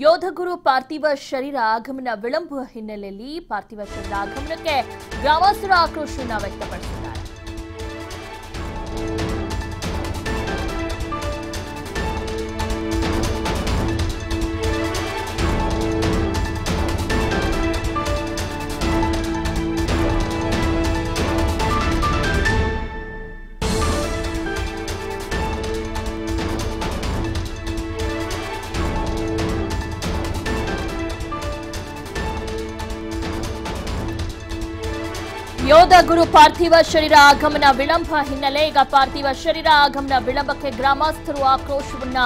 ಯೋಧಗುರು ಪಾರ್ಥಿವ ಶರೀರ ಆಗಮನ ವಿಳಂಬ ಹಿನ್ನೆಲೆಯಲ್ಲಿ ಪಾರ್ಥಿವ ಶರೀರ ಆಗಮನಕ್ಕೆ ಗ್ರಾಮಸ್ಥರು ಆಕ್ರೋಶವನ್ನು ವ್ಯಕ್ತಪಡಿಸಿದ್ದಾರೆ. ಯೋಧ ಗುರು ಪಾರ್ಥಿವ ಶರೀರ ಆಗಮನ ವಿಳಂಬ ಹಿನ್ನೆಲೆ ಈಗ ಪಾರ್ಥಿವ ಶರೀರ ಆಗಮನ ವಿಳಂಬಕ್ಕೆ ಗ್ರಾಮಸ್ಥರು ಆಕ್ರೋಶವನ್ನ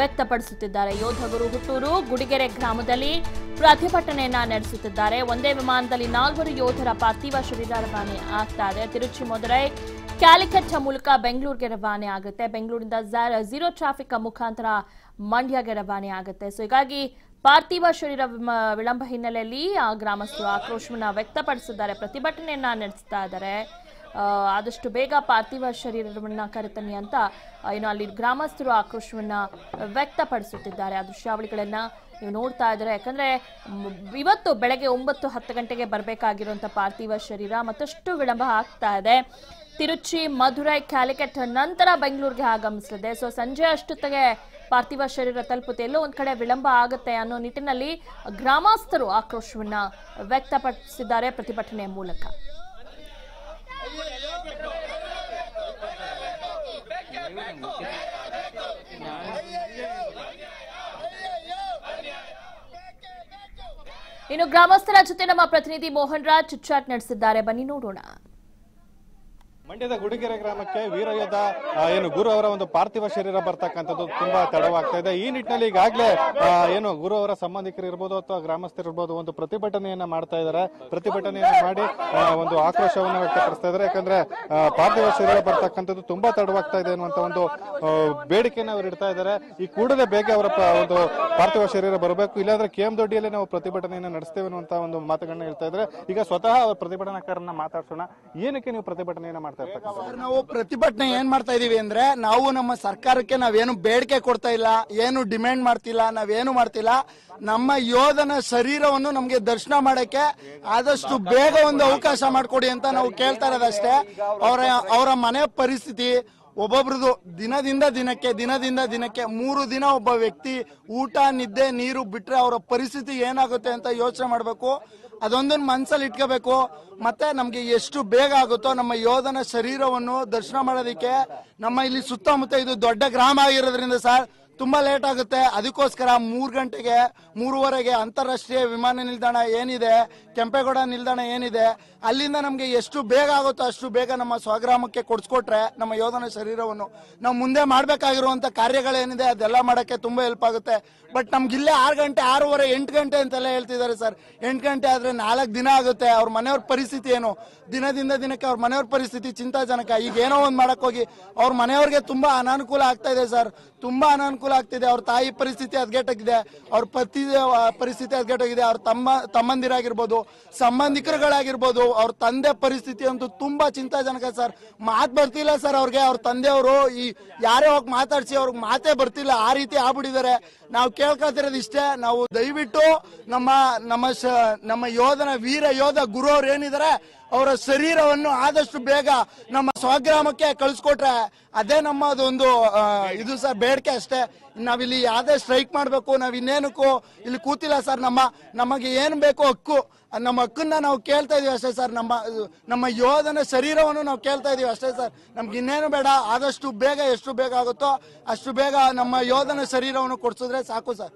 ವ್ಯಕ್ತಪಡಿಸುತ್ತಿದ್ದಾರೆ. ಯೋಧ ಗುರು ಹುಟ್ಟೂರು ಗುಡಿಗೆರೆ ಗ್ರಾಮದಲ್ಲಿ ಪ್ರತಿಭಟನೆಯನ್ನ ನಡೆಸುತ್ತಿದ್ದಾರೆ. ಒಂದೇ ವಿಮಾನದಲ್ಲಿ 4 ಯೋಧರ ಪಾರ್ಥಿವ ಶರೀರ ರವಾನೆ ಆಗ್ತಾ ಇದೆ. ತಿರುಚಿ ಮಧುರೈ ಕ್ಯಾಲಿಕಟ್ ಮೂಲಕ ಬೆಂಗಳೂರಿಗೆ ರವಾನೆ ಆಗುತ್ತೆ. ಬೆಂಗಳೂರಿನಿಂದ ಝೀರೋ ಟ್ರಾಫಿಕ್ ಮುಖಾಂತರ ಮಂಡ್ಯಗೆ ರವಾನೆ ಆಗುತ್ತೆ. ಸೊ ಹೀಗಾಗಿ ಪಾರ್ಥಿವ ಶರೀರ ವಿಳಂಬ ಹಿನ್ನೆಲೆಯಲ್ಲಿ ಗ್ರಾಮಸ್ಥರು ಆಕ್ರೋಶವನ್ನ ವ್ಯಕ್ತಪಡಿಸಿದ್ದಾರೆ, ಪ್ರತಿಭಟನೆಯನ್ನ ನಡೆಸ್ತಾ ಇದ್ದಾರೆ. ಆದಷ್ಟು ಬೇಗ ಪಾರ್ಥಿವ ಶರೀರವನ್ನ ಕರೆತನ್ನಿ ಅಂತ ಏನು ಅಲ್ಲಿ ಗ್ರಾಮಸ್ಥರು ಆಕ್ರೋಶವನ್ನ ವ್ಯಕ್ತಪಡಿಸುತ್ತಿದ್ದಾರೆ. ಆ ದೃಶ್ಯಾವಳಿಗಳನ್ನ ನೀವು ನೋಡ್ತಾ ಇದ್ದಾರೆ. ಯಾಕಂದ್ರೆ ಇವತ್ತು ಬೆಳಗ್ಗೆ 9-10 ಗಂಟೆಗೆ ಬರಬೇಕಾಗಿರುವಂತ ಪಾರ್ಥಿವ ಶರೀರ ಮತ್ತಷ್ಟು ವಿಳಂಬ ಆಗ್ತಾ ಇದೆ. ತಿರುಚಿ ಮಧುರೈ ಕ್ಯಾಲಿಕಟ್ ನಂತರ ಬೆಂಗಳೂರಿಗೆ ಆಗಮಿಸಲಿದೆ. ಸೊ ಸಂಜೆ ಅಷ್ಟೊತ್ತಿಗೆ ಪಾರ್ಥಿವ ಶರೀರ ತಲುಪುತ್ತೆ. ಎಲ್ಲೋ ಒಂದ್ ಕಡೆ ವಿಳಂಬ ಆಗುತ್ತೆ ಅನ್ನೋ ನಿಟ್ಟಿನಲ್ಲಿ ಗ್ರಾಮಸ್ಥರು ಆಕ್ರೋಶವನ್ನ ವ್ಯಕ್ತಪಡಿಸಿದ್ದಾರೆ ಪ್ರತಿಭಟನೆಯ ಮೂಲಕ. ಇನ್ನು ಗ್ರಾಮಸ್ಥರ ಜೊತೆ ನಮ್ಮ ಪ್ರತಿನಿಧಿ ಮೋಹನ್ ರಾಜ್ ಚಿಟ್ಚಾಟ್ ನಡೆಸಿದ್ದಾರೆ. ಬನ್ನಿ ನೋಡೋಣ. ಮಂಡ್ಯದ ಗುಡಿಗೆರೆ ಗ್ರಾಮಕ್ಕೆ ವೀರಯೋಧ ಏನು ಗುರು ಅವರ ಒಂದು ಪಾರ್ಥಿವ ಶರೀರ ಬರ್ತಕ್ಕಂಥದ್ದು ತುಂಬಾ ತಡವಾಗ್ತಾ ಇದೆ. ಈ ನಿಟ್ಟಿನಲ್ಲಿ ಈಗಾಗಲೇ ಏನು ಗುರು ಅವರ ಸಂಬಂಧಿಕರು ಇರ್ಬೋದು ಅಥವಾ ಗ್ರಾಮಸ್ಥರು ಇರ್ಬೋದು ಒಂದು ಪ್ರತಿಭಟನೆಯನ್ನ ಮಾಡ್ತಾ ಇದ್ದಾರೆ. ಪ್ರತಿಭಟನೆಯನ್ನ ಮಾಡಿ ಒಂದು ಆಕ್ರೋಶವನ್ನು ವ್ಯಕ್ತಪಡಿಸ್ತಾ ಇದ್ದಾರೆ. ಯಾಕಂದ್ರೆ ಪಾರ್ಥಿವ ಶರೀರ ಬರ್ತಕ್ಕಂಥದ್ದು ತುಂಬಾ ತಡವಾಗ್ತಾ ಇದೆ ಅನ್ನುವಂತ ಒಂದು ಬೇಡಿಕೆಯನ್ನು ಅವರು ಇಡ್ತಾ ಇದ್ದಾರೆ. ಈ ಕೂಡಲೇ ಬೇಗ ಅವರ ಒಂದು ಪಾರ್ಥಿವ ಶರೀರ ಬರಬೇಕು, ಇಲ್ಲಾಂದ್ರೆ KM ದೊಡ್ಡಿಯಲ್ಲಿ ನಾವು ಪ್ರತಿಭಟನೆಯನ್ನ ನಡೆಸ್ತೇವೆ ಅನ್ನುವಂತ ಒಂದು ಮಾತುಗಳನ್ನ ಹೇಳ್ತಾ ಇದ್ದಾರೆ. ಈಗ ಸ್ವತಃ ಪ್ರತಿಭಟನಾಕಾರರನ್ನ ಮಾತಾಡ್ಸೋಣ. ಏನಕ್ಕೆ ನೀವು ಪ್ರತಿಭಟನೆಯನ್ನ ಮಾಡ್ತಾ ಇರ್ತಾರೆ? ನಾವು ಪ್ರತಿಭಟನೆ ಏನ್ ಮಾಡ್ತಾ ಇದೀವಿ ಅಂದ್ರೆ, ನಾವು ನಮ್ಮ ಸರ್ಕಾರಕ್ಕೆ ನಾವೇನು ಬೇಡಿಕೆ ಕೊಡ್ತಾ ಇಲ್ಲ, ಏನು ಡಿಮ್ಯಾಂಡ್ ಮಾಡ್ತಿಲ್ಲ, ನಾವೇನು ಮಾಡ್ತಿಲ್ಲ. ನಮ್ಮ ಯೋಧನ ಶರೀರವನ್ನು ನಮ್ಗೆ ದರ್ಶನ ಮಾಡಕ್ಕೆ ಆದಷ್ಟು ಬೇಗ ಒಂದು ಅವಕಾಶ ಮಾಡ್ಕೊಡಿ ಅಂತ ನಾವು ಕೇಳ್ತಾ ಇರೋದಷ್ಟೇ. ಅವರ ಮನೆ ಪರಿಸ್ಥಿತಿ ಒಬ್ಬೊಬ್ರದು ದಿನದಿಂದ ದಿನಕ್ಕೆ 3 ದಿನ ಒಬ್ಬ ವ್ಯಕ್ತಿ ಊಟ ನಿದ್ದೆ ನೀರು ಬಿಟ್ರೆ ಅವರ ಪರಿಸ್ಥಿತಿ ಏನಾಗುತ್ತೆ ಅಂತ ಯೋಚನೆ ಮಾಡ್ಬೇಕು. ಅದೊಂದನ್ನು ಮನಸ್ಸಲ್ಲಿ ಇಟ್ಕೋಬೇಕು. ಮತ್ತೆ ನಮ್ಗೆ ಎಷ್ಟು ಬೇಗ ಆಗುತ್ತೋ ನಮ್ಮ ಯೋಧನ ಶರೀರವನ್ನು ದರ್ಶನ ಮಾಡೋದಕ್ಕೆ, ನಮ್ಮ ಇಲ್ಲಿ ಸುತ್ತಮುತ್ತ ಇದು ದೊಡ್ಡ ಗ್ರಾಮ ಆಗಿರೋದ್ರಿಂದ ಸರ್ ತುಂಬಾ ಲೇಟ್ ಆಗುತ್ತೆ. ಅದಕ್ಕೋಸ್ಕರ 3 ಗಂಟೆಗೆ 3:15ಗೆ ಅಂತಾರಾಷ್ಟ್ರೀಯ ವಿಮಾನ ನಿಲ್ದಾಣ ಏನಿದೆ, ಕೆಂಪೇಗೌಡ ನಿಲ್ದಾಣ ಏನಿದೆ, ಅಲ್ಲಿಂದ ನಮ್ಗೆ ಎಷ್ಟು ಬೇಗ ಆಗುತ್ತೋ ಅಷ್ಟು ಬೇಗ ನಮ್ಮ ಸ್ವಗ್ರಾಮಕ್ಕೆ ಕೊಡ್ಸ್ಕೊಟ್ರೆ ನಮ್ಮ ಯೋಧನ ಶರೀರವನ್ನು ನಾವು ಮುಂದೆ ಮಾಡ್ಬೇಕಾಗಿರುವಂತ ಕಾರ್ಯಗಳೇನಿದೆ ಅದೆಲ್ಲ ಮಾಡಕ್ಕೆ ತುಂಬಾ ಹೆಲ್ಪ್ ಆಗುತ್ತೆ. ಬಟ್ ನಮ್ಗಿಲ್ಲೇ 6 ಗಂಟೆ 6:30 8 ಗಂಟೆ ಅಂತೆಲ್ಲ ಹೇಳ್ತಿದ್ದಾರೆ ಸರ್. 8 ಗಂಟೆ ಆದ್ರೆ 4 ದಿನ ಆಗುತ್ತೆ. ಅವ್ರ ಮನೆಯವ್ರ ಪರಿಸ್ಥಿತಿ ಏನು, ದಿನದಿಂದ ದಿನಕ್ಕೆ ಅವ್ರ ಮನೆಯವ್ರ ಪರಿಸ್ಥಿತಿ ಚಿಂತಾಜನಕ. ಈಗ ಏನೋ ಒಂದ್ ಮಾಡಕ್ ಹೋಗಿ ಅವ್ರ ಮನೆಯವ್ರಿಗೆ ತುಂಬಾ ಅನಾನುಕೂಲ ಆಗ್ತಾ ಇದೆ ಸರ್, ತುಂಬಾ ಅನಾನುಕೂಲ ಆಗ್ತಿದೆ. ಅವ್ರ ತಾಯಿ ಪರಿಸ್ಥಿತಿ ಹದಗೆಟ್ಟಾಗಿದೆ, ಅವ್ರ ಪತಿ ಪರಿಸ್ಥಿತಿ ಹದಗೆಟ್ಟಾಗಿದೆ, ಅವ್ರ ತಮ್ಮಂದಿರಾಗಿರ್ಬೋದು, ಸಂಬಂಧಿಕರುಗಳಾಗಿರ್ಬೋದು, ಅವ್ರ ತಂದೆ ಪರಿಸ್ಥಿತಿ ಅಂತೂ ತುಂಬಾ ಚಿಂತಾಜನಕ ಸರ್. ಮಾತ್ ಬರ್ತಿಲ್ಲ ಸರ್ ಅವ್ರಿಗೆ. ಅವ್ರ ತಂದೆಯವರು ಈ ಯಾರೇ ಹೋಗಿ ಮಾತಾಡ್ಸಿ ಅವ್ರಿಗೆ ಮಾತೇ ಬರ್ತಿಲ್ಲ, ಆ ರೀತಿ ಆಗ್ಬಿಟ್ಟಿದ್ದಾರೆ. ನಾವು ಕೇಳ್ಕೊತಿರೋದು ಇಷ್ಟೇ, ನಾವು ದಯವಿಟ್ಟು ನಮ್ಮ ಯೋಧನ ವೀರ ಯೋಧ ಗುರು ಅವ್ರು ಏನಿದ್ದಾರೆ ಅವರ ಶರೀರವನ್ನು ಆದಷ್ಟು ಬೇಗ ನಮ್ಮ ಸ್ವಗ್ರಾಮಕ್ಕೆ ಕಳಿಸ್ಕೊಟ್ರೆ ಅದೇ ನಮ್ಮದೊಂದು ಇದು ಸರ್, ಬೇಡಿಕೆ ಅಷ್ಟೇ. ನಾವಿಲ್ಲಿ ಯಾವ್ದೇ ಸ್ಟ್ರೈಕ್ ಮಾಡ್ಬೇಕು, ನಾವ್ ಇನ್ನೇನಕ್ಕೂ ಇಲ್ಲಿ ಕೂತಿಲ್ಲ ಸರ್. ನಮಗೆ ಏನ್ ಬೇಕು ಹಕ್ಕು, ನಮ್ಮ ಹಕ್ಕನ್ನ ನಾವು ಕೇಳ್ತಾ ಇದೀವಿ ಅಷ್ಟೇ ಸರ್. ನಮ್ಮ ಯೋಧನ ಶರೀರವನ್ನು ನಾವು ಕೇಳ್ತಾ ಇದೀವಿ ಅಷ್ಟೇ ಸರ್. ನಮ್ಗೆ ಇನ್ನೇನು ಬೇಡ. ಆದಷ್ಟು ಬೇಗ ಎಷ್ಟು ಬೇಗ ಆಗುತ್ತೋ ಅಷ್ಟು ಬೇಗ ನಮ್ಮ ಯೋಧನ ಶರೀರವನ್ನು ಕೊಡ್ಸಿದ್ರೆ ಸಾಕು ಸರ್.